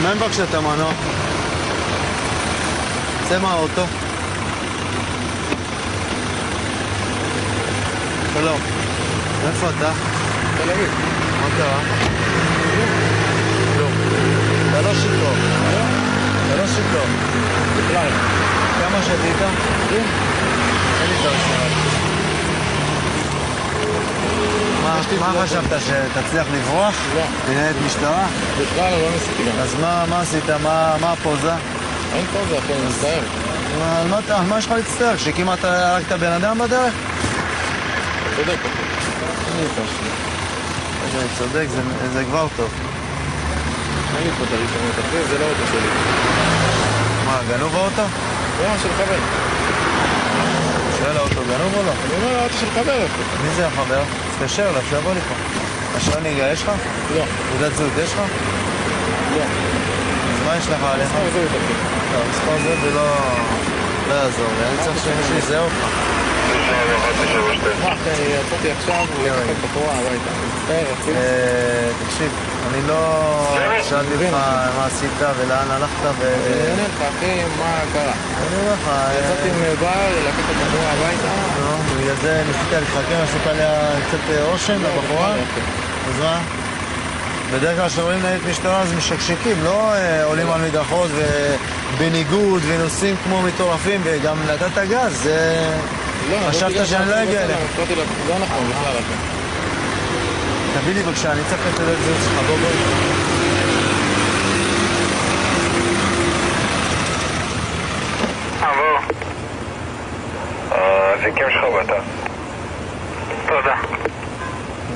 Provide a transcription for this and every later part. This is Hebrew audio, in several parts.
תזמן בבקשה את המנוע. צא מהאוטו. שלום. איפה אתה? תל אביב. מה קרה? כלום. אתה לא שיכור. אתה לא שיכור. בכלל. כמה שתית? כלום. אין לי את הרשימה. מה חשבת, שתצליח לברוח? לא. תנהלת משטרה? בכלל לא ניסיתי גם. אז מה עשית? מה הפוזה? אין פוזה, אחי, אני מצטער. על מה יש לך להצטער? שכמעט הרגת בן אדם בדרך? אתה צודק, אחי. אני ביקשתי. אני צודק, זה כבר טוב. אין לי פה את הראשונות, אחי, זה לא אוטו שלי. מה, גנוב האוטו? לא, של חבר. שואל האוטו גנוב או לא? אני אומר, האוטו של חבר, אחי. מי זה החבר? תתקשר אליו, שיבוא לי פה. אשראי נהיגה יש לך? לא. תעודת זהות יש לך? לא. אז מה יש לך עליך? מספר זהות, אחי. לא, מספר זהות זה לא יעזור לי, אני צריך שמישהו יזהה אותך. מה, אחי, יצאתי עכשיו לקחת בחורה הביתה. מצטער, אחי. תקשיב, אני לא שאלתי לך מה עשית ולאן הלכת אני אענה לך, אחי, מה קרה? אני אומר לך... יצאתי מבר לקחת בחורה הביתה. בגלל זה ניסית להתחכם, לעשות עליה קצת רושם לבחורה? אז מה? בדרך כלל כשעולים ניידת משטרה אז משקשקים, לא עולים על מדרכות ובניגוד ונוסעים כמו מטורפים וגם נתת גז, זה... חשבת שאני לא אגיע אליך. לא נכון, בכלל אחי. תביא לי בבקשה, אני צריך את הדרך זהות שלך, בוא. בוא. הזיקים שלך בתא. תודה.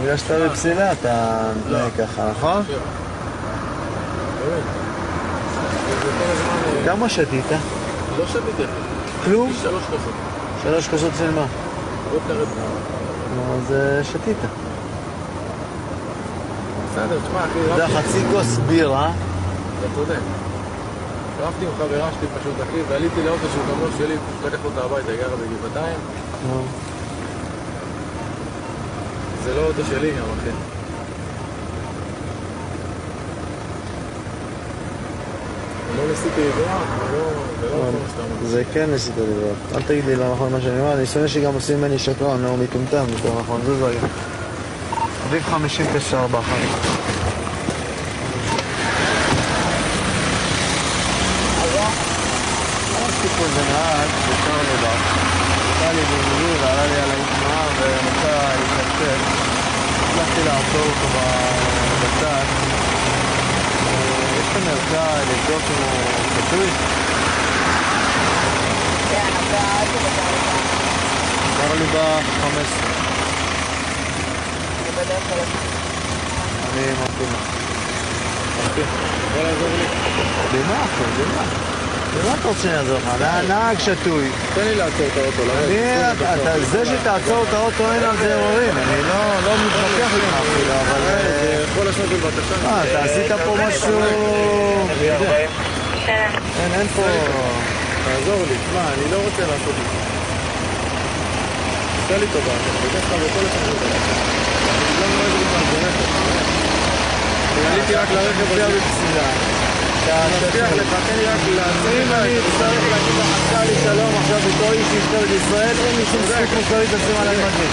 בגלל שאתה בפסילה, אתה מתנהג ככה, נכון? כמה שתית? לא שתיתי. כלום? 3 כוסות. 3 כוסות של מה? עוד נרד. נו, אז שתית. בסדר, תשמע, אחי, אתה יודע, חצי כוס בירה. אתה צודק. רבתי עם חברה שלי פשוט, אחי, ועליתי לאוטו שהוא גם לא שלי, פשוט לקח אותה הביתה, היא גרה בגבעתיים. זה לא אוטו שלי גם, אחי. לא ניסיתי לברוח, זה לא מה שאתה אומר. זה כן ניסית לברוח. אל תגיד לי לא נכון מה שאני אומר, אני שונא שגם עושים ממני שקרן, לא מטומטם, יותר נכון, זה רגע. אביב 59 אחר. עשיתי פה איזה נהג, בקר לבד. עשה לי במילוי ועלה לי על האופנוע ונוצא להתנצל. הצלחתי לעצור אותו בצד. יש כאן ערכה לבדוק אם הוא חצוי. כן, אתה עד שבדרך. אמר לי ב-15. זה בדרך כלל. אני ממתין. בוא לעזור לי. במה אחר? במה? במה אתה רוצה לעזור לך? נהג שטוי. תן לי לעצור את האוטו, לרדת. זה שתעצור את האוטו אין על זה עוררים. אני לא מתווכח איתך אפילו, אבל... זה יכול לשנות בבקשה. אתה עשית פה משהו... אני יודע. אין פה... תעזור לי, תשמע, אני לא רוצה לעשות את זה. עשה לי טובה, אני בדרך כלל בכל השנות האלה. אני גם לא אוהב לך, זה רכב. אני עליתי רק לרכב הזה בפסילה. אני מבטיח לך, תן לי רק לעצור. אם אני אצטרך להגיד לך לי שלום עכשיו בתור איש משטרת ישראל, אין לי שום זכות מוסרית לשים עליי מדים.